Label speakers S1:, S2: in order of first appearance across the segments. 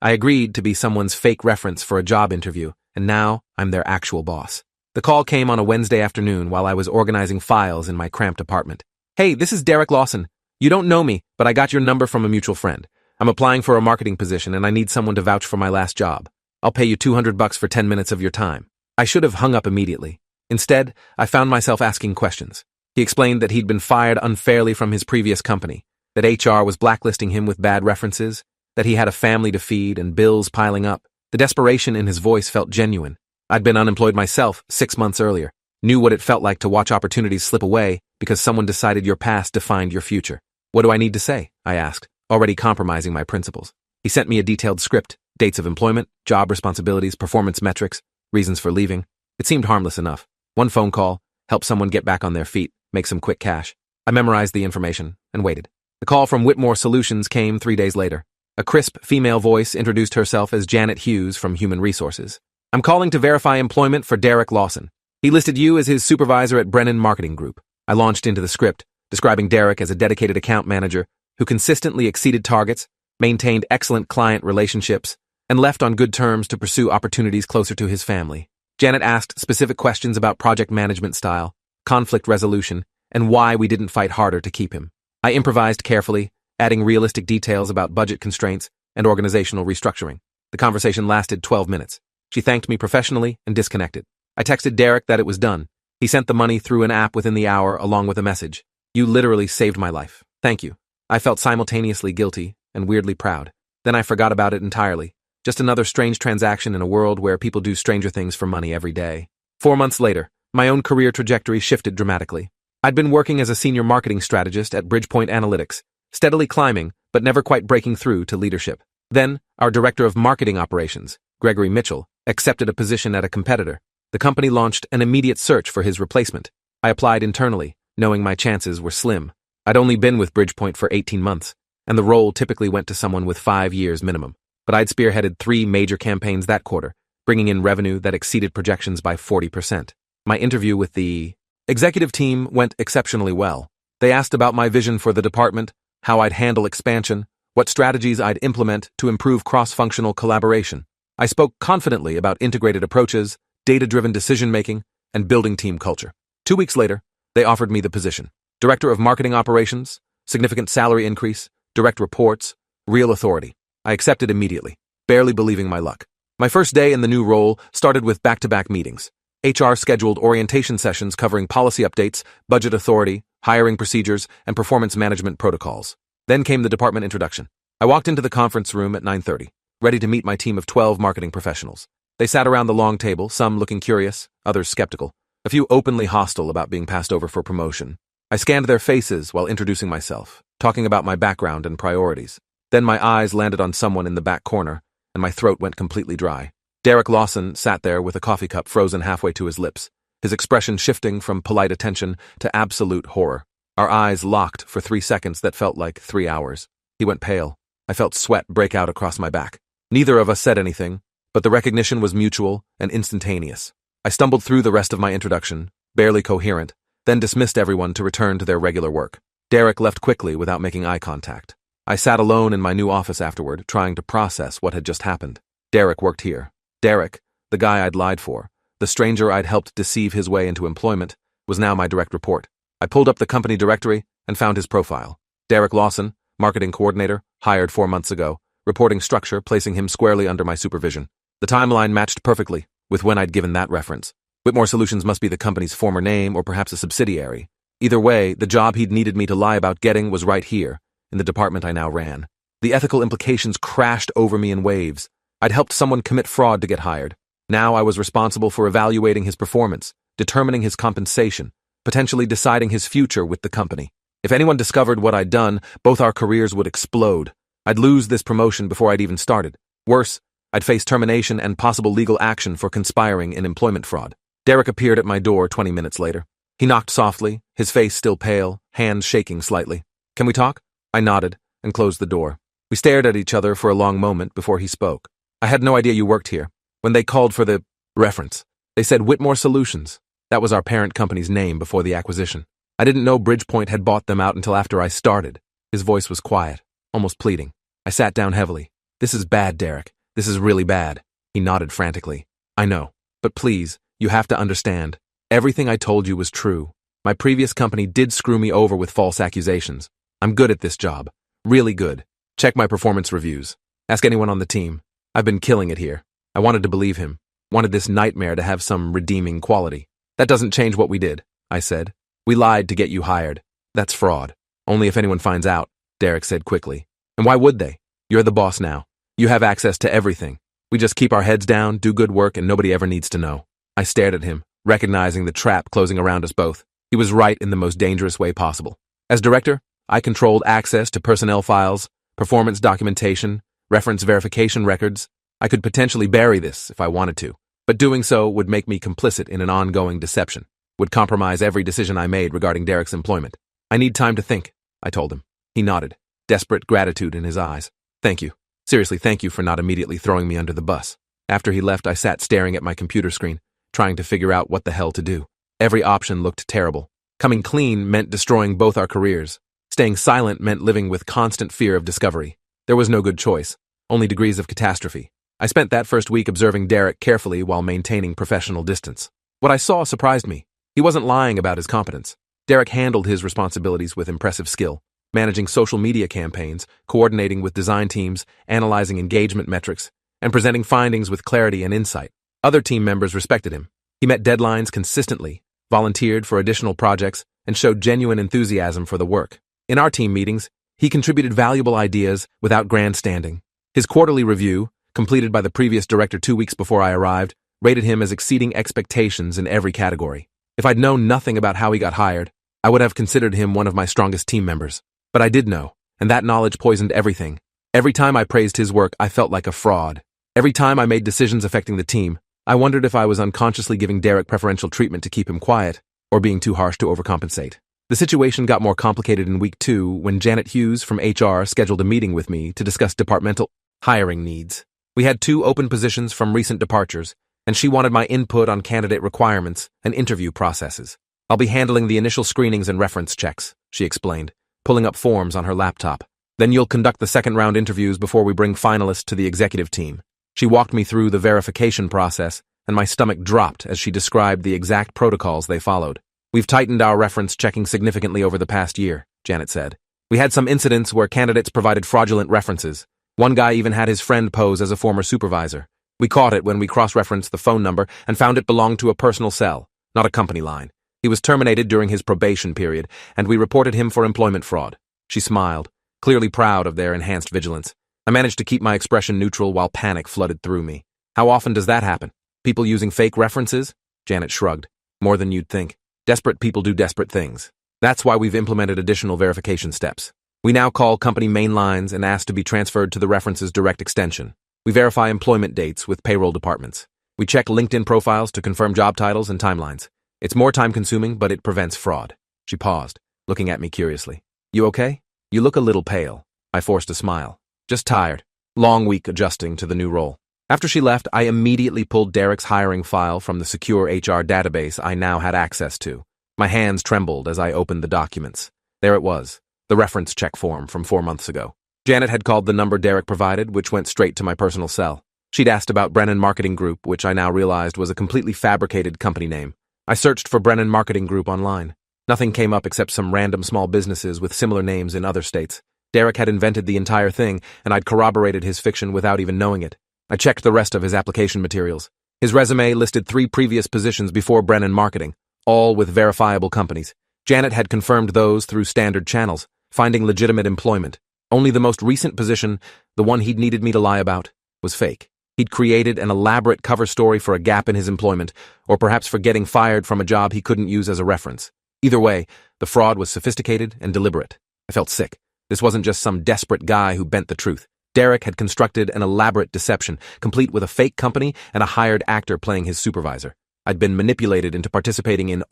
S1: I agreed to be someone's fake reference for a job interview, and now I'm their actual boss. The call came on a Wednesday afternoon while I was organizing files in my cramped apartment. "Hey, this is Derek Lawson. You don't know me, but I got your number from a mutual friend. I'm applying for a marketing position and I need someone to vouch for my last job. I'll pay you $200 for 10 minutes of your time." I should have hung up immediately. Instead, I found myself asking questions. He explained that he'd been fired unfairly from his previous company, that HR was blacklisting him with bad references, that he had a family to feed and bills piling up. The desperation in his voice felt genuine. I'd been unemployed myself 6 months earlier, knew what it felt like to watch opportunities slip away because someone decided your past defined your future. "What do I need to say?" I asked, already compromising my principles. He sent me a detailed script, dates of employment, job responsibilities, performance metrics, reasons for leaving. It seemed harmless enough. One phone call, help someone get back on their feet, make some quick cash. I memorized the information and waited. The call from Whitmore Solutions came 3 days later. A crisp female voice introduced herself as Janet Hughes from Human Resources. "I'm calling to verify employment for Derek Lawson. He listed you as his supervisor at Brennan Marketing Group." I launched into the script, describing Derek as a dedicated account manager who consistently exceeded targets, maintained excellent client relationships, and left on good terms to pursue opportunities closer to his family. Janet asked specific questions about project management style, conflict resolution, and why we didn't fight harder to keep him. I improvised carefully, adding realistic details about budget constraints and organizational restructuring. The conversation lasted 12 minutes. She thanked me professionally and disconnected. I texted Derek that it was done. He sent the money through an app within the hour along with a message. "You literally saved my life. Thank you." I felt simultaneously guilty and weirdly proud. Then I forgot about it entirely. Just another strange transaction in a world where people do stranger things for money every day. 4 months later, my own career trajectory shifted dramatically. I'd been working as a senior marketing strategist at Bridgepoint Analytics, steadily climbing, but never quite breaking through to leadership. Then, our director of marketing operations, Gregory Mitchell, accepted a position at a competitor. The company launched an immediate search for his replacement. I applied internally, knowing my chances were slim. I'd only been with Bridgepoint for 18 months, and the role typically went to someone with 5 years minimum. But I'd spearheaded 3 major campaigns that quarter, bringing in revenue that exceeded projections by 40%. My interview with the executive team went exceptionally well. They asked about my vision for the department, how I'd handle expansion, what strategies I'd implement to improve cross-functional collaboration. I spoke confidently about integrated approaches, data-driven decision-making, and building team culture. 2 weeks later, they offered me the position. Director of Marketing Operations, significant salary increase, direct reports, real authority. I accepted immediately, barely believing my luck. My first day in the new role started with back-to-back meetings. HR scheduled orientation sessions covering policy updates, budget authority, hiring procedures, and performance management protocols. Then came the department introduction. I walked into the conference room at 9:30, ready to meet my team of 12 marketing professionals. They sat around the long table, some looking curious, others skeptical, a few openly hostile about being passed over for promotion. I scanned their faces while introducing myself, talking about my background and priorities. Then my eyes landed on someone in the back corner, and my throat went completely dry. Derek Lawson sat there with a coffee cup frozen halfway to his lips, his expression shifting from polite attention to absolute horror. Our eyes locked for 3 seconds that felt like 3 hours. He went pale. I felt sweat break out across my back. Neither of us said anything, but the recognition was mutual and instantaneous. I stumbled through the rest of my introduction, barely coherent, then dismissed everyone to return to their regular work. Derek left quickly without making eye contact. I sat alone in my new office afterward, trying to process what had just happened. Derek worked here. Derek, the guy I'd lied for, the stranger I'd helped deceive his way into employment, was now my direct report. I pulled up the company directory and found his profile. Derek Lawson, marketing coordinator, hired 4 months ago, reporting structure placing him squarely under my supervision. The timeline matched perfectly with when I'd given that reference. Whitmore Solutions must be the company's former name or perhaps a subsidiary. Either way, the job he'd needed me to lie about getting was right here, in the department I now ran. The ethical implications crashed over me in waves. I'd helped someone commit fraud to get hired. Now I was responsible for evaluating his performance, determining his compensation, potentially deciding his future with the company. If anyone discovered what I'd done, both our careers would explode. I'd lose this promotion before I'd even started. Worse, I'd face termination and possible legal action for conspiring in employment fraud. Derek appeared at my door 20 minutes later. He knocked softly, his face still pale, hands shaking slightly. "Can we talk?" I nodded and closed the door. We stared at each other for a long moment before he spoke. "I had no idea you worked here. When they called for the reference, they said Whitmore Solutions. That was our parent company's name before the acquisition. I didn't know Bridgepoint had bought them out until after I started." His voice was quiet, almost pleading. I sat down heavily. This is bad, Derek. This is really bad. He nodded frantically. I know. But please, you have to understand. Everything I told you was true. My previous company did screw me over with false accusations. I'm good at this job. Really good. Check my performance reviews. Ask anyone on the team. I've been killing it here. I wanted to believe him. Wanted this nightmare to have some redeeming quality. That doesn't change what we did, I said. We lied to get you hired. That's fraud. Only if anyone finds out, Derek said quickly. And why would they? You're the boss now. You have access to everything. We just keep our heads down, do good work, and nobody ever needs to know. I stared at him, recognizing the trap closing around us both. He was right in the most dangerous way possible. As director, I controlled access to personnel files, performance documentation, reference verification records. I could potentially bury this if I wanted to, but doing so would make me complicit in an ongoing deception, would compromise every decision I made regarding Derek's employment. I need time to think, I told him. He nodded, desperate gratitude in his eyes. Thank you. Seriously, thank you for not immediately throwing me under the bus. After he left, I sat staring at my computer screen, trying to figure out what the hell to do. Every option looked terrible. Coming clean meant destroying both our careers. Staying silent meant living with constant fear of discovery. There was no good choice, only degrees of catastrophe. I spent that first week observing Derek carefully while maintaining professional distance. What I saw surprised me. He wasn't lying about his competence. Derek handled his responsibilities with impressive skill, managing social media campaigns, coordinating with design teams, analyzing engagement metrics, and presenting findings with clarity and insight. Other team members respected him. He met deadlines consistently, volunteered for additional projects, and showed genuine enthusiasm for the work. In our team meetings, he contributed valuable ideas without grandstanding. His quarterly review, completed by the previous director 2 weeks before I arrived, rated him as exceeding expectations in every category. If I'd known nothing about how he got hired, I would have considered him one of my strongest team members. But I did know, and that knowledge poisoned everything. Every time I praised his work, I felt like a fraud. Every time I made decisions affecting the team, I wondered if I was unconsciously giving Derek preferential treatment to keep him quiet, or being too harsh to overcompensate. The situation got more complicated in week 2 when Janet Hughes from HR scheduled a meeting with me to discuss departmental hiring needs. We had 2 open positions from recent departures, and she wanted my input on candidate requirements and interview processes. I'll be handling the initial screenings and reference checks, she explained, pulling up forms on her laptop. Then you'll conduct the second-round interviews before we bring finalists to the executive team. She walked me through the verification process, and my stomach dropped as she described the exact protocols they followed. We've tightened our reference checking significantly over the past year, Janet said. We had some incidents where candidates provided fraudulent references. One guy even had his friend pose as a former supervisor. We caught it when we cross-referenced the phone number and found it belonged to a personal cell, not a company line. He was terminated during his probation period, and we reported him for employment fraud. She smiled, clearly proud of their enhanced vigilance. I managed to keep my expression neutral while panic flooded through me. How often does that happen? People using fake references? Janet shrugged. More than you'd think. Desperate people do desperate things. That's why we've implemented additional verification steps. We now call company main lines and ask to be transferred to the reference's direct extension. We verify employment dates with payroll departments. We check LinkedIn profiles to confirm job titles and timelines. It's more time-consuming, but it prevents fraud. She paused, looking at me curiously. You okay? You look a little pale. I forced a smile. Just tired. Long week adjusting to the new role. After she left, I immediately pulled Derek's hiring file from the secure HR database I now had access to. My hands trembled as I opened the documents. There it was, the reference check form from 4 months ago. Janet had called the number Derek provided, which went straight to my personal cell. She'd asked about Brennan Marketing Group, which I now realized was a completely fabricated company name. I searched for Brennan Marketing Group online. Nothing came up except some random small businesses with similar names in other states. Derek had invented the entire thing, and I'd corroborated his fiction without even knowing it. I checked the rest of his application materials. His resume listed 3 previous positions before Brennan Marketing, all with verifiable companies. Janet had confirmed those through standard channels, finding legitimate employment. Only the most recent position, the one he'd needed me to lie about, was fake. He'd created an elaborate cover story for a gap in his employment, or perhaps for getting fired from a job he couldn't use as a reference. Either way, the fraud was sophisticated and deliberate. I felt sick. This wasn't just some desperate guy who bent the truth. Derek had constructed an elaborate deception, complete with a fake company and a hired actor playing his supervisor. I'd been manipulated into participating in,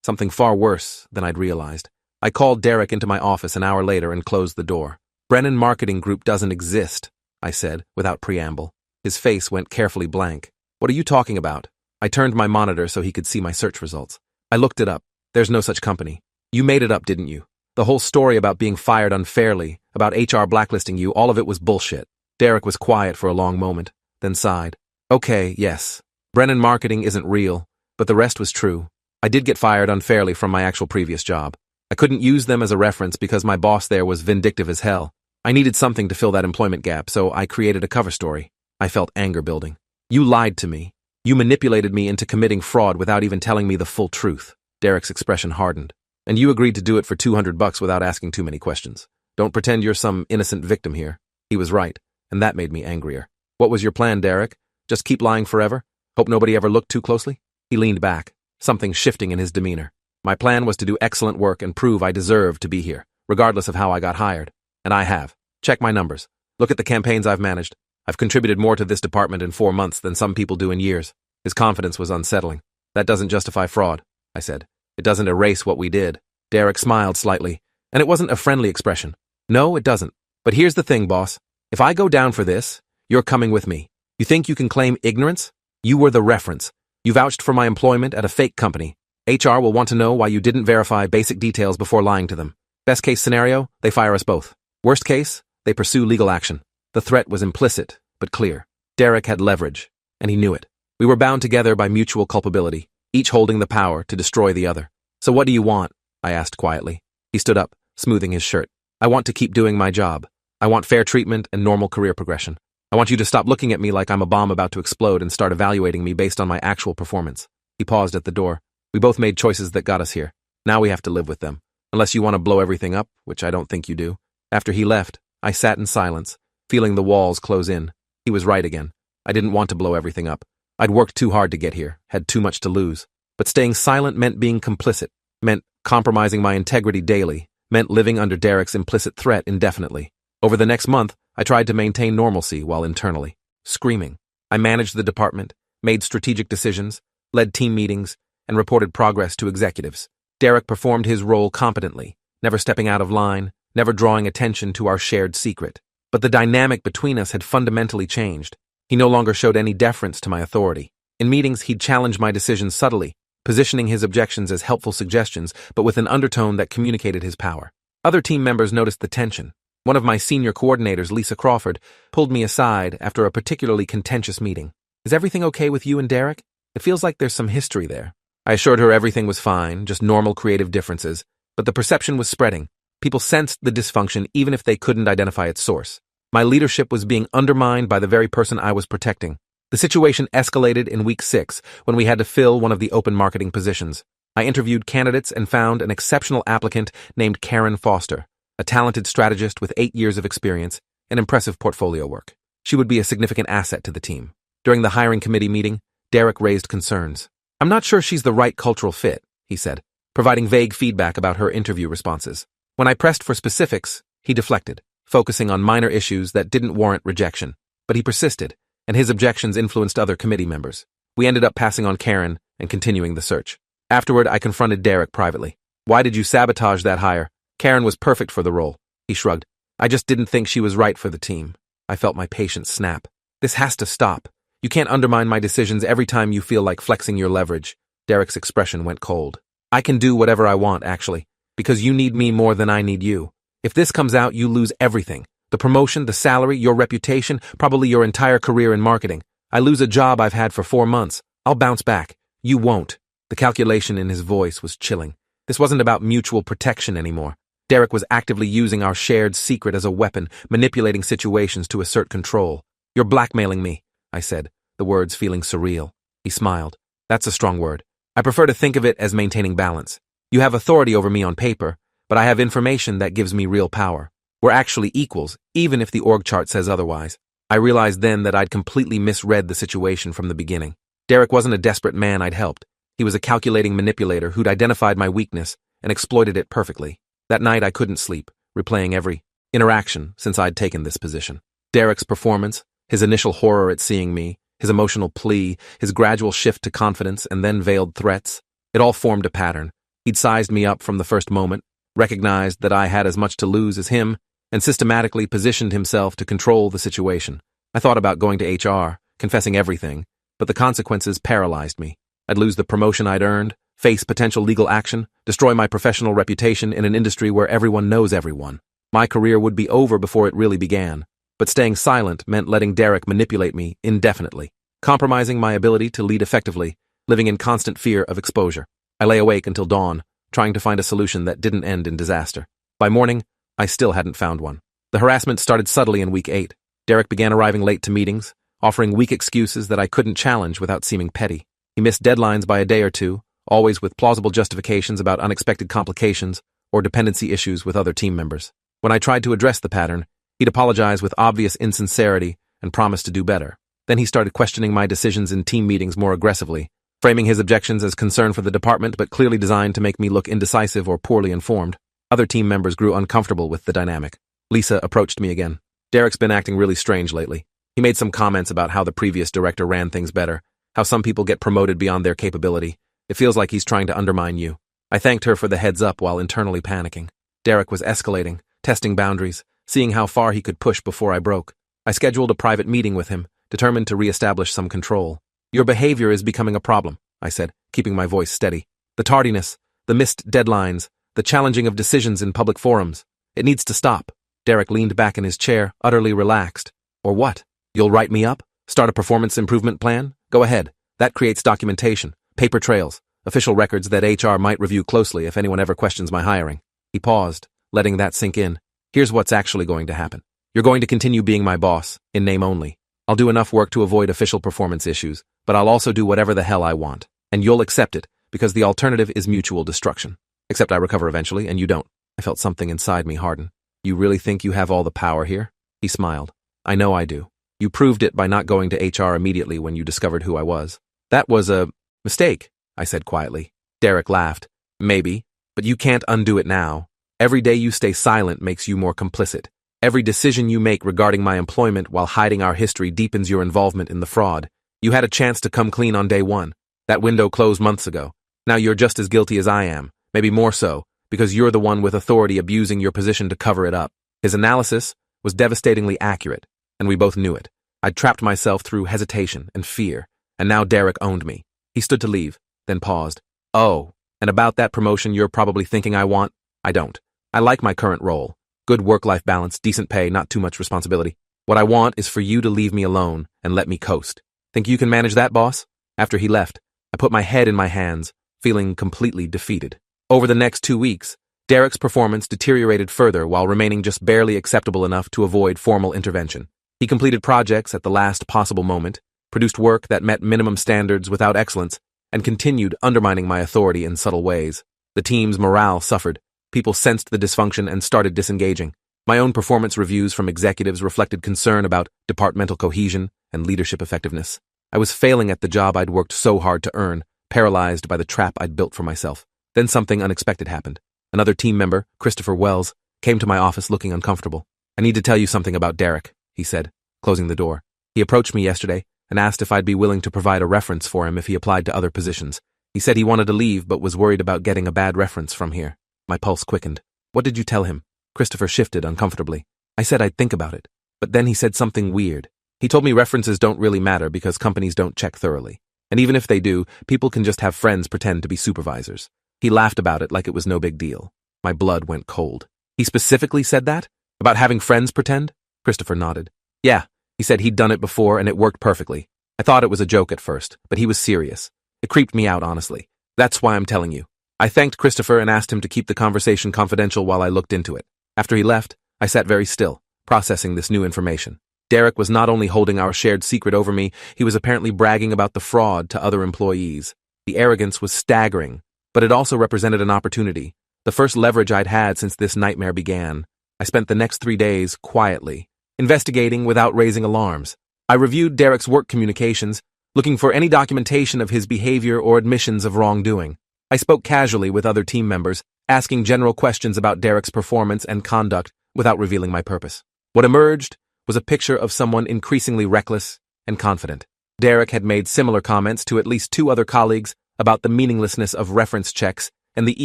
S1: something far worse than I'd realized. I called Derek into my office an hour later and closed the door. Brennan Marketing Group doesn't exist, I said, without preamble. His face went carefully blank. What are you talking about? I turned my monitor so he could see my search results. I looked it up. There's no such company. You made it up, didn't you? The whole story about being fired unfairly, about HR blacklisting you, all of it was bullshit. Derek was quiet for a long moment, then sighed. Okay, yes. Brennan marketing isn't real, but the rest was true. I did get fired unfairly from my actual previous job. I couldn't use them as a reference because my boss there was vindictive as hell. I needed something to fill that employment gap, so I created a cover story. I felt anger building. You lied to me. You manipulated me into committing fraud without even telling me the full truth. Derek's expression hardened. And you agreed to do it for $200 without asking too many questions. Don't pretend you're some innocent victim here. He was right, and that made me angrier. What was your plan, Derek? Just keep lying forever? Hope nobody ever looked too closely? He leaned back, something shifting in his demeanor. My plan was to do excellent work and prove I deserved to be here, regardless of how I got hired. And I have. Check my numbers. Look at the campaigns I've managed. I've contributed more to this department in 4 months than some people do in years. His confidence was unsettling. That doesn't justify fraud, I said. It doesn't erase what we did. Derek smiled slightly, and it wasn't a friendly expression. No, it doesn't. But here's the thing, boss. If I go down for this, you're coming with me. You think you can claim ignorance? You were the reference. You vouched for my employment at a fake company. HR will want to know why you didn't verify basic details before lying to them. Best case scenario, they fire us both. Worst case, they pursue legal action. The threat was implicit, but clear. Derek had leverage, and he knew it. We were bound together by mutual culpability, each holding the power to destroy the other. So what do you want? I asked quietly. He stood up, smoothing his shirt. I want to keep doing my job. I want fair treatment and normal career progression. I want you to stop looking at me like I'm a bomb about to explode and start evaluating me based on my actual performance. He paused at the door. We both made choices that got us here. Now we have to live with them. Unless you want to blow everything up, which I don't think you do. After he left, I sat in silence, feeling the walls close in. He was right again. I didn't want to blow everything up. I'd worked too hard to get here, had too much to lose. But staying silent meant being complicit, meant compromising my integrity daily, meant living under Derek's implicit threat indefinitely. Over the next month, I tried to maintain normalcy while internally screaming. I managed the department, made strategic decisions, led team meetings, and reported progress to executives. Derek performed his role competently, never stepping out of line, never drawing attention to our shared secret. But the dynamic between us had fundamentally changed. He no longer showed any deference to my authority. In meetings, he'd challenge my decisions subtly, positioning his objections as helpful suggestions, but with an undertone that communicated his power. Other team members noticed the tension. One of my senior coordinators, Lisa Crawford, pulled me aside after a particularly contentious meeting. Is everything okay with you and Derek? It feels like there's some history there. I assured her everything was fine, just normal creative differences, but the perception was spreading. People sensed the dysfunction even if they couldn't identify its source. My leadership was being undermined by the very person I was protecting. The situation escalated in week 6 when we had to fill one of the open marketing positions. I interviewed candidates and found an exceptional applicant named Karen Foster, a talented strategist with 8 years of experience and impressive portfolio work. She would be a significant asset to the team. During the hiring committee meeting, Derek raised concerns. I'm not sure she's the right cultural fit, he said, providing vague feedback about her interview responses. When I pressed for specifics, he deflected, focusing on minor issues that didn't warrant rejection. But he persisted, and his objections influenced other committee members. We ended up passing on Karen and continuing the search. Afterward, I confronted Derek privately. Why did you sabotage that hire? Karen was perfect for the role. He shrugged. I just didn't think she was right for the team. I felt my patience snap. This has to stop. You can't undermine my decisions every time you feel like flexing your leverage. Derek's expression went cold. I can do whatever I want, actually, because you need me more than I need you. If this comes out, you lose everything. The promotion, the salary, your reputation, probably your entire career in marketing. I lose a job I've had for 4 months. I'll bounce back. You won't. The calculation in his voice was chilling. This wasn't about mutual protection anymore. Derek was actively using our shared secret as a weapon, manipulating situations to assert control. You're blackmailing me, I said, the words feeling surreal. He smiled. That's a strong word. I prefer to think of it as maintaining balance. You have authority over me on paper, but I have information that gives me real power. We're actually equals, even if the org chart says otherwise. I realized then that I'd completely misread the situation from the beginning. Derek wasn't a desperate man I'd helped. He was a calculating manipulator who'd identified my weakness and exploited it perfectly. That night I couldn't sleep, replaying every interaction since I'd taken this position. Derek's performance, his initial horror at seeing me, his emotional plea, his gradual shift to confidence and then veiled threats, it all formed a pattern. He'd sized me up from the first moment, recognized that I had as much to lose as him, and systematically positioned himself to control the situation. I thought about going to HR, confessing everything, but the consequences paralyzed me. I'd lose the promotion I'd earned, face potential legal action, destroy my professional reputation in an industry where everyone knows everyone. My career would be over before it really began. but staying silent meant letting Derek manipulate me indefinitely, compromising my ability to lead effectively, living in constant fear of exposure. I lay awake until dawn, trying to find a solution that didn't end in disaster. By morning, I still hadn't found one. The harassment started subtly in week 8. Derek began arriving late to meetings, offering weak excuses that I couldn't challenge without seeming petty. He missed deadlines by a day or two, always with plausible justifications about unexpected complications or dependency issues with other team members. When I tried to address the pattern, he'd apologize with obvious insincerity and promise to do better. Then he started questioning my decisions in team meetings more aggressively, framing his objections as concern for the department but clearly designed to make me look indecisive or poorly informed. Other team members grew uncomfortable with the dynamic. Lisa approached me again. Derek's been acting really strange lately. He made some comments about how the previous director ran things better, how some people get promoted beyond their capability. It feels like he's trying to undermine you. I thanked her for the heads up while internally panicking. Derek was escalating, testing boundaries, seeing how far he could push before I broke. I scheduled a private meeting with him, determined to reestablish some control. Your behavior is becoming a problem, I said, keeping my voice steady. The tardiness, the missed deadlines, the challenging of decisions in public forums. It needs to stop. Derek leaned back in his chair, utterly relaxed. Or what? You'll write me up? Start a performance improvement plan? Go ahead. That creates documentation, paper trails, official records that HR might review closely if anyone ever questions my hiring. He paused, letting that sink in. Here's what's actually going to happen. You're going to continue being my boss, in name only. I'll do enough work to avoid official performance issues, but I'll also do whatever the hell I want. And you'll accept it, because the alternative is mutual destruction. Except I recover eventually, and you don't. I felt something inside me harden. You really think you have all the power here? He smiled. I know I do. You proved it by not going to HR immediately when you discovered who I was. That was a mistake, I said quietly. Derek laughed. Maybe, but you can't undo it now. Every day you stay silent makes you more complicit. Every decision you make regarding my employment while hiding our history deepens your involvement in the fraud. You had a chance to come clean on day one. That window closed months ago. Now you're just as guilty as I am, maybe more so, because you're the one with authority abusing your position to cover it up. His analysis was devastatingly accurate, and we both knew it. I'd trapped myself through hesitation and fear, and now Derek owned me. He stood to leave, then paused. Oh, and about that promotion you're probably thinking I want? I don't. I like my current role. Good work-life balance, decent pay, not too much responsibility. What I want is for you to leave me alone and let me coast. Think you can manage that, boss? After he left, I put my head in my hands, feeling completely defeated. Over the next 2 weeks, Derek's performance deteriorated further while remaining just barely acceptable enough to avoid formal intervention. He completed projects at the last possible moment, produced work that met minimum standards without excellence, and continued undermining my authority in subtle ways. The team's morale suffered. People sensed the dysfunction and started disengaging. My own performance reviews from executives reflected concern about departmental cohesion and leadership effectiveness. I was failing at the job I'd worked so hard to earn, paralyzed by the trap I'd built for myself. Then something unexpected happened. Another team member, Christopher Wells, came to my office looking uncomfortable. I need to tell you something about Derek, he said, closing the door. He approached me yesterday and asked if I'd be willing to provide a reference for him if he applied to other positions. He said he wanted to leave but was worried about getting a bad reference from here. My pulse quickened. What did you tell him? Christopher shifted uncomfortably. I said I'd think about it. But then he said something weird. He told me references don't really matter because companies don't check thoroughly. And even if they do, people can just have friends pretend to be supervisors. He laughed about it like it was no big deal. My blood went cold. He specifically said that? About having friends pretend? Christopher nodded. Yeah, he said he'd done it before and it worked perfectly. I thought it was a joke at first, but he was serious. It creeped me out, honestly. That's why I'm telling you. I thanked Christopher and asked him to keep the conversation confidential while I looked into it. After he left, I sat very still, processing this new information. Derek was not only holding our shared secret over me, he was apparently bragging about the fraud to other employees. The arrogance was staggering, but it also represented an opportunity, the first leverage I'd had since this nightmare began. I spent the next 3 days quietly, investigating without raising alarms. I reviewed Derek's work communications, looking for any documentation of his behavior or admissions of wrongdoing. I spoke casually with other team members, asking general questions about Derek's performance and conduct without revealing my purpose. What emerged was a picture of someone increasingly reckless and confident. Derek had made similar comments to at least 2 other colleagues about the meaninglessness of reference checks and the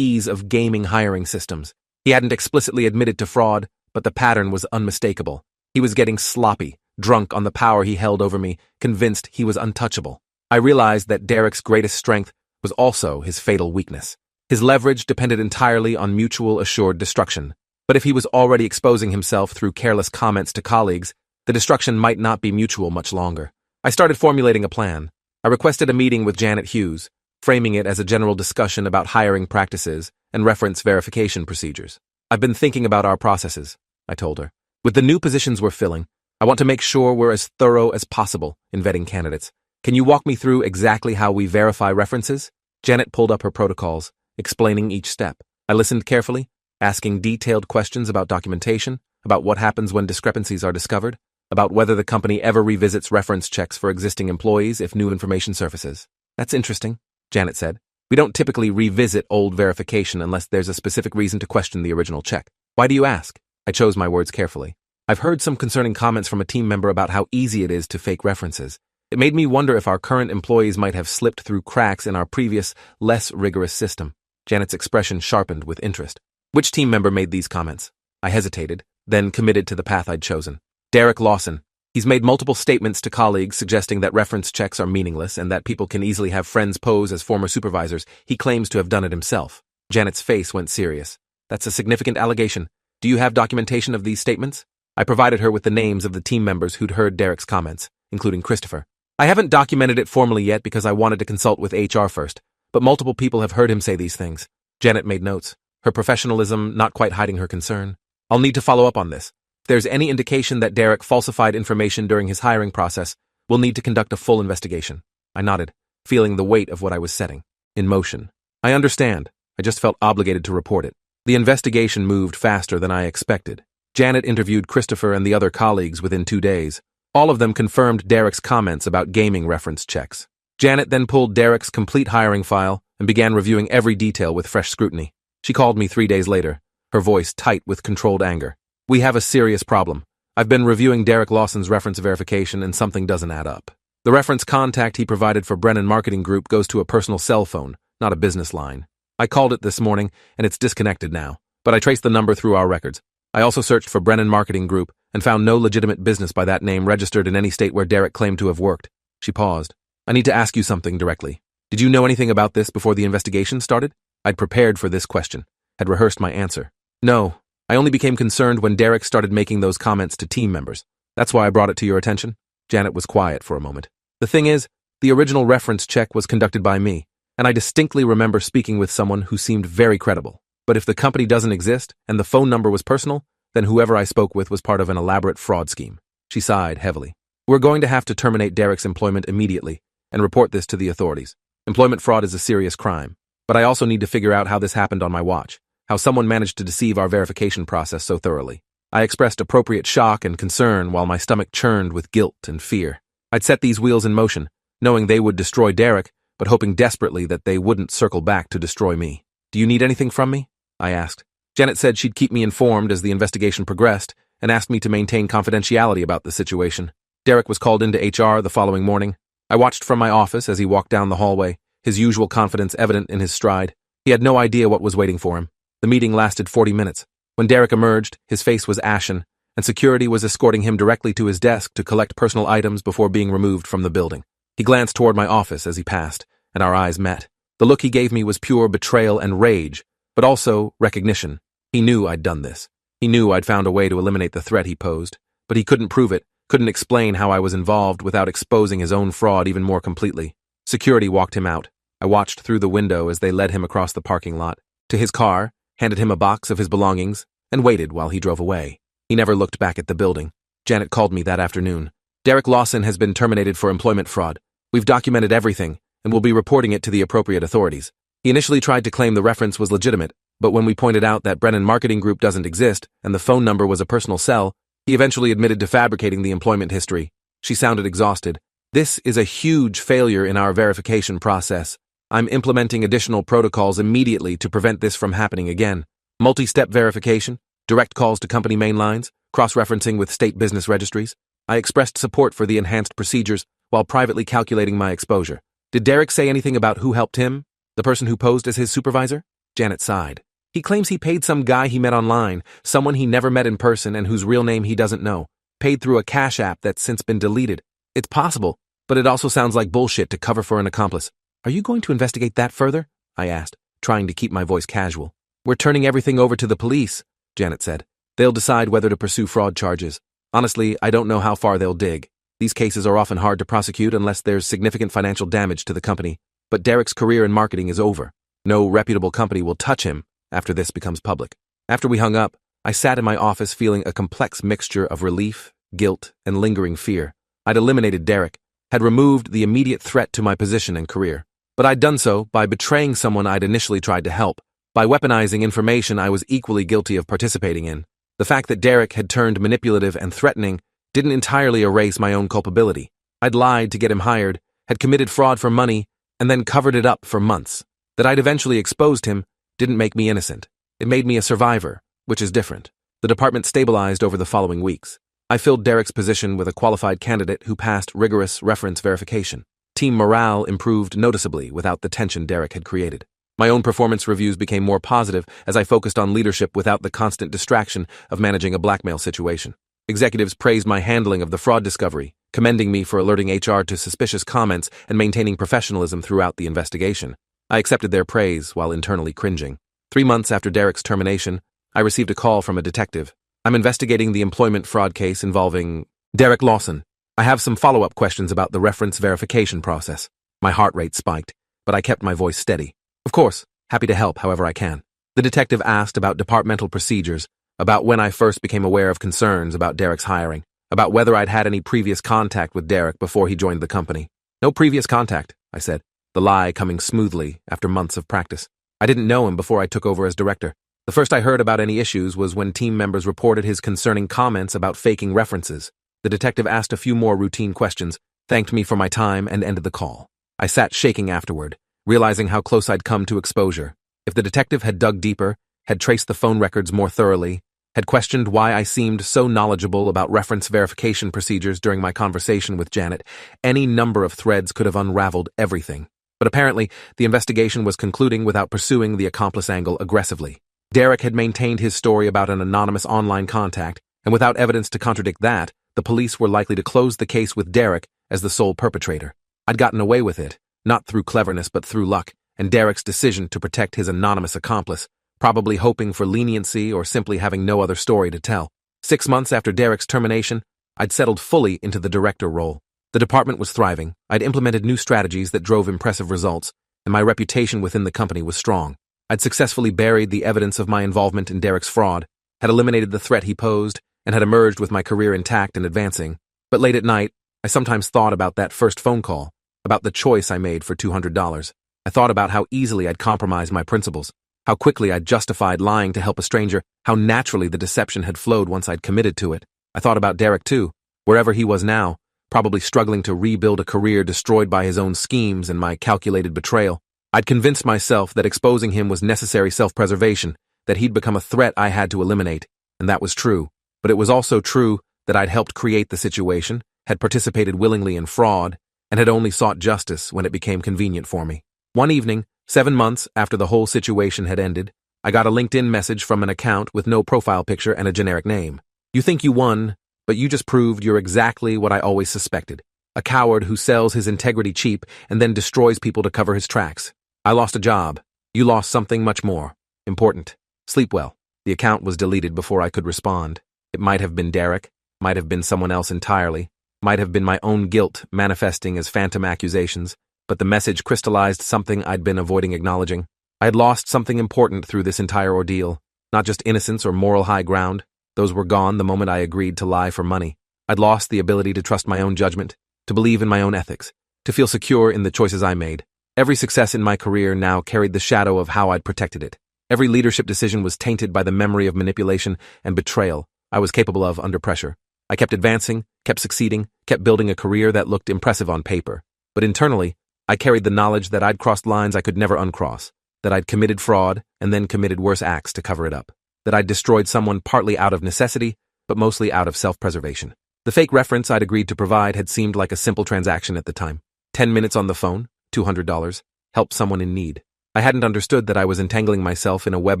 S1: ease of gaming hiring systems. He hadn't explicitly admitted to fraud, but the pattern was unmistakable. He was getting sloppy, drunk on the power he held over me, convinced he was untouchable. I realized that Derek's greatest strength was also his fatal weakness. His leverage depended entirely on mutual assured destruction. But if he was already exposing himself through careless comments to colleagues, The destruction might not be mutual much longer. I started formulating a plan. I requested a meeting with Janet Hughes, framing it as a general discussion about hiring practices and reference verification procedures. I've been thinking about our processes, I told her. With the new positions we're filling, I want to make sure we're as thorough as possible in vetting candidates. Can you walk me through exactly how we verify references? Janet pulled up her protocols, explaining each step. I listened carefully, asking detailed questions about documentation, about what happens when discrepancies are discovered, about whether the company ever revisits reference checks for existing employees if new information surfaces. That's interesting, Janet said. We don't typically revisit old verification unless there's a specific reason to question the original check. Why do you ask? I chose my words carefully. I've heard some concerning comments from a team member about how easy it is to fake references. It made me wonder if our current employees might have slipped through cracks in our previous, less rigorous system. Janet's expression sharpened with interest. Which team member made these comments? I hesitated, then committed to the path I'd chosen. Derek Lawson. He's made multiple statements to colleagues suggesting that reference checks are meaningless and that people can easily have friends pose as former supervisors. He claims to have done it himself. Janet's face went serious. That's a significant allegation. Do you have documentation of these statements? I provided her with the names of the team members who'd heard Derek's comments, including Christopher. I haven't documented it formally yet because I wanted to consult with HR first, but multiple people have heard him say these things. Janet made notes, her professionalism not quite hiding her concern. I'll need to follow up on this. If there's any indication that Derek falsified information during his hiring process, we'll need to conduct a full investigation. I nodded, feeling the weight of what I was setting in motion. I understand. I just felt obligated to report it. The investigation moved faster than I expected. Janet interviewed Christopher and the other colleagues within 2 days. All of them confirmed Derek's comments about gaming reference checks. Janet then pulled Derek's complete hiring file and began reviewing every detail with fresh scrutiny. She called me 3 days later, her voice tight with controlled anger. We have a serious problem. I've been reviewing Derek Lawson's reference verification and something doesn't add up. The reference contact he provided for Brennan Marketing Group goes to a personal cell phone, not a business line. I called it this morning and it's disconnected now, but I traced the number through our records. I also searched for Brennan Marketing Group and found no legitimate business by that name registered in any state where Derek claimed to have worked. She paused. I need to ask you something directly. Did you know anything about this before the investigation started? I'd prepared for this question, had rehearsed my answer. No, I only became concerned when Derek started making those comments to team members. That's why I brought it to your attention. Janet was quiet for a moment. The thing is, the original reference check was conducted by me, and I distinctly remember speaking with someone who seemed very credible. But if the company doesn't exist and the phone number was personal, then whoever I spoke with was part of an elaborate fraud scheme. She sighed heavily. We're going to have to terminate Derek's employment immediately and report this to the authorities. Employment fraud is a serious crime, but I also need to figure out how this happened on my watch, how someone managed to deceive our verification process so thoroughly. I expressed appropriate shock and concern while my stomach churned with guilt and fear. I'd set these wheels in motion, knowing they would destroy Derek, but hoping desperately that they wouldn't circle back to destroy me. Do you need anything from me? I asked. Janet said she'd keep me informed as the investigation progressed and asked me to maintain confidentiality about the situation. Derek was called into HR the following morning. I watched from my office as he walked down the hallway, his usual confidence evident in his stride. He had no idea what was waiting for him. The meeting lasted 40 minutes. When Derek emerged, his face was ashen, and security was escorting him directly to his desk to collect personal items before being removed from the building. He glanced toward my office as he passed, and our eyes met. The look he gave me was pure betrayal and rage, but also recognition. He knew I'd done this. He knew I'd found a way to eliminate the threat he posed, but he couldn't prove it, couldn't explain how I was involved without exposing his own fraud even more completely. Security walked him out. I watched through the window as they led him across the parking lot, to his car, handed him a box of his belongings, and waited while he drove away. He never looked back at the building. Janet called me that afternoon. Derek Lawson has been terminated for employment fraud. We've documented everything, and we'll be reporting it to the appropriate authorities. He initially tried to claim the reference was legitimate, but when we pointed out that Brennan Marketing Group doesn't exist and the phone number was a personal cell, he eventually admitted to fabricating the employment history. She sounded exhausted. This is a huge failure in our verification process. I'm implementing additional protocols immediately to prevent this from happening again. Multi-step verification, direct calls to company main lines, cross-referencing with state business registries. I expressed support for the enhanced procedures while privately calculating my exposure. Did Derek say anything about who helped him? The person who posed as his supervisor? Janet sighed. He claims he paid some guy he met online, someone he never met in person and whose real name he doesn't know. Paid through a Cash App that's since been deleted. It's possible, but it also sounds like bullshit to cover for an accomplice. Are you going to investigate that further? I asked, trying to keep my voice casual. We're turning everything over to the police, Janet said. They'll decide whether to pursue fraud charges. Honestly, I don't know how far they'll dig. These cases are often hard to prosecute unless there's significant financial damage to the company, but Derek's career in marketing is over. No reputable company will touch him after this becomes public. After we hung up, I sat in my office feeling a complex mixture of relief, guilt, and lingering fear. I'd eliminated Derek, had removed the immediate threat to my position and career. But I'd done so by betraying someone I'd initially tried to help, by weaponizing information I was equally guilty of participating in. The fact that Derek had turned manipulative and threatening didn't entirely erase my own culpability. I'd lied to get him hired, had committed fraud for money, and then covered it up for months. That I'd eventually exposed him didn't make me innocent. It made me a survivor, which is different. The department stabilized over the following weeks. I filled Derek's position with a qualified candidate who passed rigorous reference verification. Team morale improved noticeably without the tension Derek had created. My own performance reviews became more positive as I focused on leadership without the constant distraction of managing a blackmail situation. Executives praised my handling of the fraud discovery, commending me for alerting HR to suspicious comments and maintaining professionalism throughout the investigation. I accepted their praise while internally cringing. 3 months after Derek's termination, I received a call from a detective. I'm investigating the employment fraud case involving Derek Lawson. I have some follow-up questions about the reference verification process. My heart rate spiked, but I kept my voice steady. Of course, happy to help however I can. The detective asked about departmental procedures, about when I first became aware of concerns about Derek's hiring, about whether I'd had any previous contact with Derek before he joined the company. No previous contact, I said, the lie coming smoothly after months of practice. I didn't know him before I took over as director. The first I heard about any issues was when team members reported his concerning comments about faking references. The detective asked a few more routine questions, thanked me for my time, and ended the call. I sat shaking afterward, realizing how close I'd come to exposure. If the detective had dug deeper, had traced the phone records more thoroughly, had questioned why I seemed so knowledgeable about reference verification procedures during my conversation with Janet, any number of threads could have unraveled everything. But apparently, the investigation was concluding without pursuing the accomplice angle aggressively. Derek had maintained his story about an anonymous online contact, and without evidence to contradict that, the police were likely to close the case with Derek as the sole perpetrator. I'd gotten away with it, not through cleverness but through luck, and Derek's decision to protect his anonymous accomplice, probably hoping for leniency or simply having no other story to tell. 6 months after Derek's termination, I'd settled fully into the director role. The department was thriving, I'd implemented new strategies that drove impressive results, and my reputation within the company was strong. I'd successfully buried the evidence of my involvement in Derek's fraud, had eliminated the threat he posed, and had emerged with my career intact and advancing. But late at night, I sometimes thought about that first phone call, about the choice I made for $200. I thought about how easily I'd compromised my principles, how quickly I'd justified lying to help a stranger, how naturally the deception had flowed once I'd committed to it. I thought about Derek too, wherever he was now, probably struggling to rebuild a career destroyed by his own schemes and my calculated betrayal. I'd convinced myself that exposing him was necessary self-preservation, that he'd become a threat I had to eliminate, and that was true. But it was also true that I'd helped create the situation, had participated willingly in fraud, and had only sought justice when it became convenient for me. One evening, 7 months after the whole situation had ended, I got a LinkedIn message from an account with no profile picture and a generic name. "You think you won, but you just proved you're exactly what I always suspected. A coward who sells his integrity cheap and then destroys people to cover his tracks. I lost a job. You lost something much more important. Sleep well." The account was deleted before I could respond. It might have been Derek, might have been someone else entirely, might have been my own guilt manifesting as phantom accusations, but the message crystallized something I'd been avoiding acknowledging. I had lost something important through this entire ordeal, not just innocence or moral high ground. Those were gone the moment I agreed to lie for money. I'd lost the ability to trust my own judgment, to believe in my own ethics, to feel secure in the choices I made. Every success in my career now carried the shadow of how I'd protected it. Every leadership decision was tainted by the memory of manipulation and betrayal I was capable of under pressure. I kept advancing, kept succeeding, kept building a career that looked impressive on paper. But internally, I carried the knowledge that I'd crossed lines I could never uncross, that I'd committed fraud and then committed worse acts to cover it up, that I'd destroyed someone partly out of necessity, but mostly out of self-preservation. The fake reference I'd agreed to provide had seemed like a simple transaction at the time. 10 minutes on the phone, $200, help someone in need. I hadn't understood that I was entangling myself in a web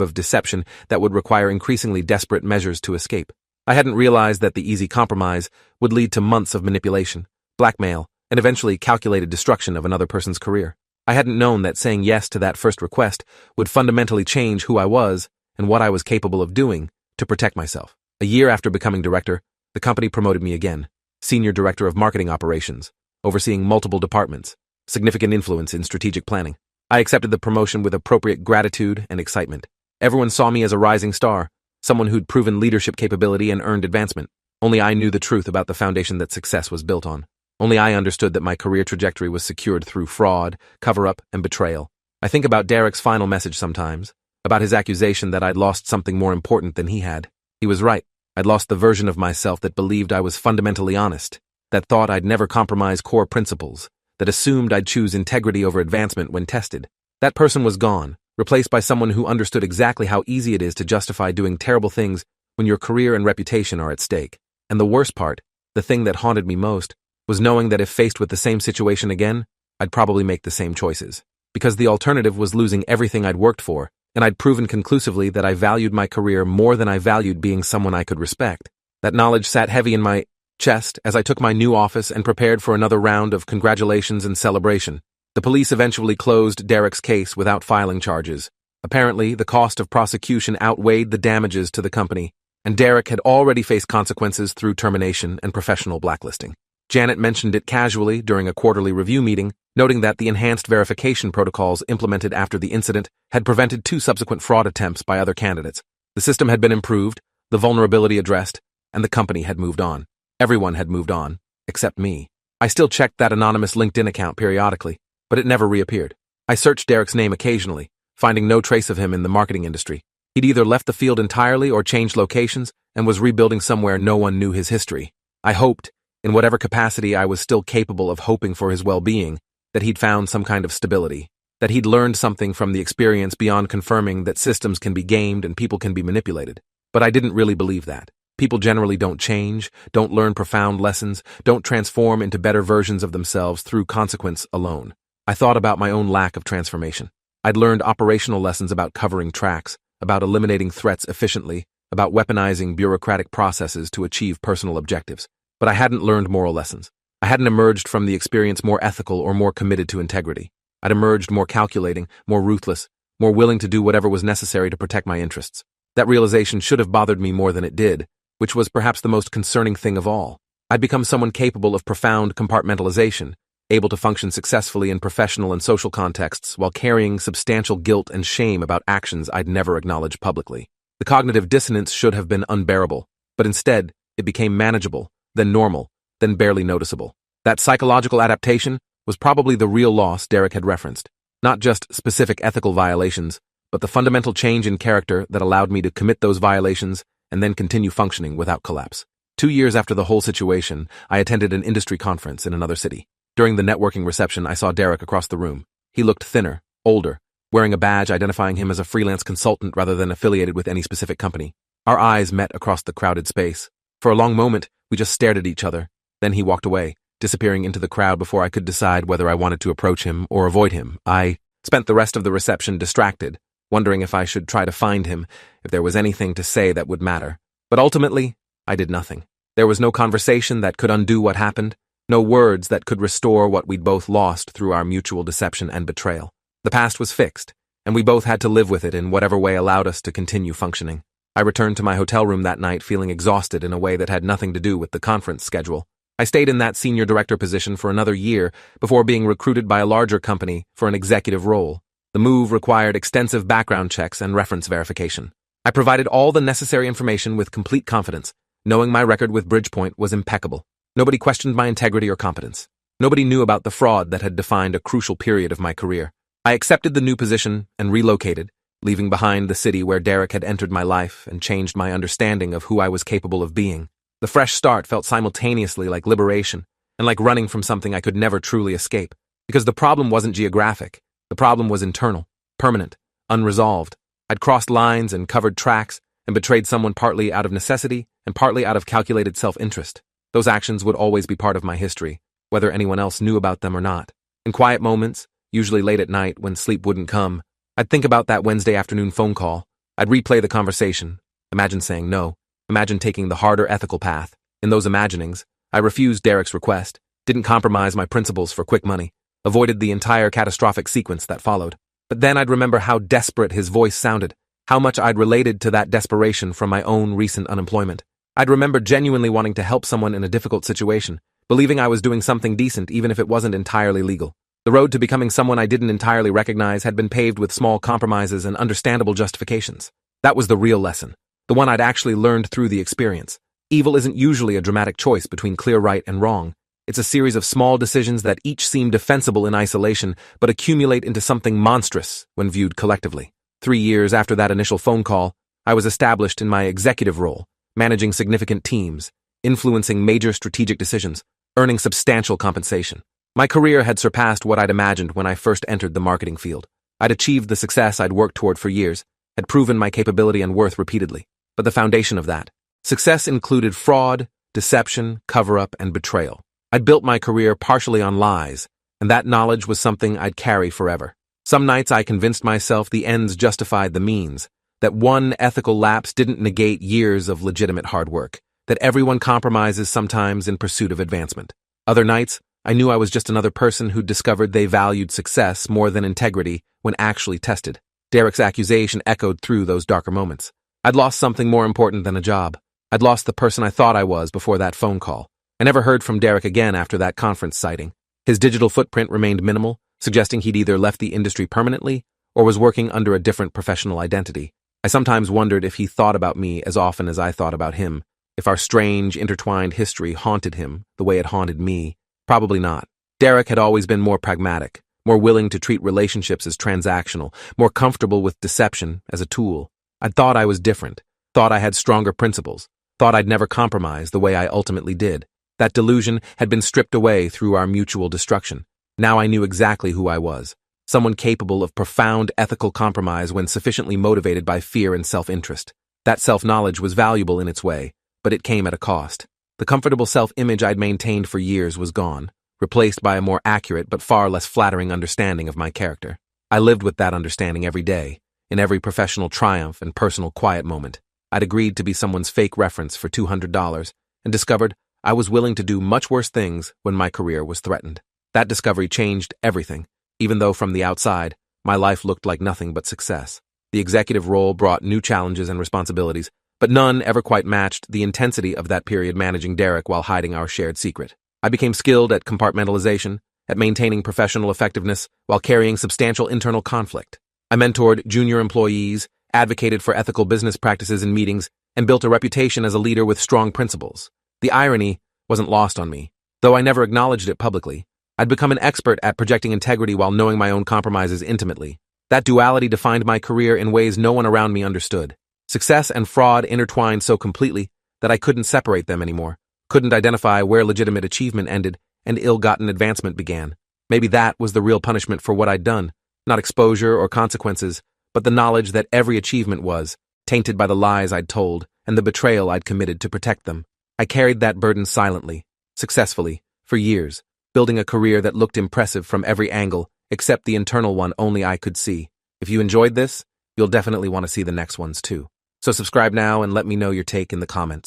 S1: of deception that would require increasingly desperate measures to escape. I hadn't realized that the easy compromise would lead to months of manipulation, blackmail, and eventually calculated destruction of another person's career. I hadn't known that saying yes to that first request would fundamentally change who I was and what I was capable of doing to protect myself. A year after becoming director, The company promoted me again, Senior Director of Marketing Operations, overseeing multiple departments, significant influence in strategic planning. I accepted the promotion with appropriate gratitude and excitement. Everyone saw me as a rising star, someone who'd proven leadership capability and earned advancement. Only I knew the truth about the foundation that success was built on. Only I understood that my career trajectory was secured through fraud, cover-up, and betrayal. I think about Derek's final message sometimes, about his accusation that I'd lost something more important than he had. He was right. I'd lost the version of myself that believed I was fundamentally honest, that thought I'd never compromise core principles, that assumed I'd choose integrity over advancement when tested. That person was gone, replaced by someone who understood exactly how easy it is to justify doing terrible things when your career and reputation are at stake. And the worst part, the thing that haunted me most, was knowing that if faced with the same situation again, I'd probably make the same choices. Because the alternative was losing everything I'd worked for, and I'd proven conclusively that I valued my career more than I valued being someone I could respect. That knowledge sat heavy in my chest as I took my new office and prepared for another round of congratulations and celebration. The police eventually closed Derek's case without filing charges. Apparently, the cost of prosecution outweighed the damages to the company, and Derek had already faced consequences through termination and professional blacklisting. Janet mentioned it casually during a quarterly review meeting, noting that the enhanced verification protocols implemented after the incident had prevented 2 subsequent fraud attempts by other candidates. The system had been improved, the vulnerability addressed, and the company had moved on. Everyone had moved on, except me. I still checked that anonymous LinkedIn account periodically, but it never reappeared. I searched Derek's name occasionally, finding no trace of him in the marketing industry. He'd either left the field entirely or changed locations and was rebuilding somewhere no one knew his history. I hoped, in whatever capacity I was still capable of hoping for his well-being, that he'd found some kind of stability, that he'd learned something from the experience beyond confirming that systems can be gamed and people can be manipulated. But I didn't really believe that. People generally don't change, don't learn profound lessons, don't transform into better versions of themselves through consequence alone. I thought about my own lack of transformation. I'd learned operational lessons about covering tracks, about eliminating threats efficiently, about weaponizing bureaucratic processes to achieve personal objectives. But I hadn't learned moral lessons. I hadn't emerged from the experience more ethical or more committed to integrity. I'd emerged more calculating, more ruthless, more willing to do whatever was necessary to protect my interests. That realization should have bothered me more than it did, which was perhaps the most concerning thing of all. I'd become someone capable of profound compartmentalization, able to function successfully in professional and social contexts while carrying substantial guilt and shame about actions I'd never acknowledged publicly. The cognitive dissonance should have been unbearable, but instead, it became manageable, then normal, then barely noticeable. That psychological adaptation was probably the real loss Derek had referenced. Not just specific ethical violations, but the fundamental change in character that allowed me to commit those violations and then continue functioning without collapse. 2 years after the whole situation, I attended an industry conference in another city. During the networking reception, I saw Derek across the room. He looked thinner, older, wearing a badge identifying him as a freelance consultant rather than affiliated with any specific company. Our eyes met across the crowded space. For a long moment, we just stared at each other. Then he walked away, disappearing into the crowd before I could decide whether I wanted to approach him or avoid him. I spent the rest of the reception distracted, wondering if I should try to find him, if there was anything to say that would matter. But ultimately, I did nothing. There was no conversation that could undo what happened, no words that could restore what we'd both lost through our mutual deception and betrayal. The past was fixed, and we both had to live with it in whatever way allowed us to continue functioning. I returned to my hotel room that night feeling exhausted in a way that had nothing to do with the conference schedule. I stayed in that senior director position for another year before being recruited by a larger company for an executive role. The move required extensive background checks and reference verification. I provided all the necessary information with complete confidence, knowing my record with Bridgepoint was impeccable. Nobody questioned my integrity or competence. Nobody knew about the fraud that had defined a crucial period of my career. I accepted the new position and relocated, leaving behind the city where Derek had entered my life and changed my understanding of who I was capable of being. The fresh start felt simultaneously like liberation and like running from something I could never truly escape. Because the problem wasn't geographic. The problem was internal, permanent, unresolved. I'd crossed lines and covered tracks and betrayed someone partly out of necessity and partly out of calculated self-interest. Those actions would always be part of my history, whether anyone else knew about them or not. In quiet moments, usually late at night when sleep wouldn't come, I'd think about that Wednesday afternoon phone call. I'd replay the conversation, imagine saying no, imagine taking the harder ethical path. In those imaginings, I refused Derek's request, didn't compromise my principles for quick money, avoided the entire catastrophic sequence that followed. But then I'd remember how desperate his voice sounded, how much I'd related to that desperation from my own recent unemployment. I'd remember genuinely wanting to help someone in a difficult situation, believing I was doing something decent even if it wasn't entirely legal. The road to becoming someone I didn't entirely recognize had been paved with small compromises and understandable justifications. That was the real lesson, the one I'd actually learned through the experience. Evil isn't usually a dramatic choice between clear right and wrong. It's a series of small decisions that each seem defensible in isolation, but accumulate into something monstrous when viewed collectively. 3 years after that initial phone call, I was established in my executive role, managing significant teams, influencing major strategic decisions, earning substantial compensation. My career had surpassed what I'd imagined when I first entered the marketing field. I'd achieved the success I'd worked toward for years, had proven my capability and worth repeatedly. But the foundation of that success included fraud, deception, cover-up, and betrayal. I'd built my career partially on lies, and that knowledge was something I'd carry forever. Some nights I convinced myself the ends justified the means, that one ethical lapse didn't negate years of legitimate hard work, that everyone compromises sometimes in pursuit of advancement. Other nights, I knew I was just another person who'd discovered they valued success more than integrity when actually tested. Derek's accusation echoed through those darker moments. I'd lost something more important than a job. I'd lost the person I thought I was before that phone call. I never heard from Derek again after that conference sighting. His digital footprint remained minimal, suggesting he'd either left the industry permanently or was working under a different professional identity. I sometimes wondered if he thought about me as often as I thought about him, if our strange, intertwined history haunted him the way it haunted me. Probably not. Derek had always been more pragmatic, more willing to treat relationships as transactional, more comfortable with deception as a tool. I'd thought I was different, thought I had stronger principles, thought I'd never compromise the way I ultimately did. That delusion had been stripped away through our mutual destruction. Now I knew exactly who I was, someone capable of profound ethical compromise when sufficiently motivated by fear and self-interest. That self-knowledge was valuable in its way, but it came at a cost. The comfortable self-image I'd maintained for years was gone, replaced by a more accurate but far less flattering understanding of my character. I lived with that understanding every day, in every professional triumph and personal quiet moment. I'd agreed to be someone's fake reference for $200 and discovered I was willing to do much worse things when my career was threatened. That discovery changed everything, even though from the outside, my life looked like nothing but success. The executive role brought new challenges and responsibilities, but none ever quite matched the intensity of that period managing Derek while hiding our shared secret. I became skilled at compartmentalization, at maintaining professional effectiveness while carrying substantial internal conflict. I mentored junior employees, advocated for ethical business practices in meetings, and built a reputation as a leader with strong principles. The irony wasn't lost on me. Though I never acknowledged it publicly, I'd become an expert at projecting integrity while knowing my own compromises intimately. That duality defined my career in ways no one around me understood. Success and fraud intertwined so completely that I couldn't separate them anymore, couldn't identify where legitimate achievement ended and ill-gotten advancement began. Maybe that was the real punishment for what I'd done, not exposure or consequences, but the knowledge that every achievement was, tainted by the lies I'd told and the betrayal I'd committed to protect them. I carried that burden silently, successfully, for years, building a career that looked impressive from every angle except the internal one only I could see. If you enjoyed this, you'll definitely want to see the next ones too. So subscribe now and let me know your take in the comments.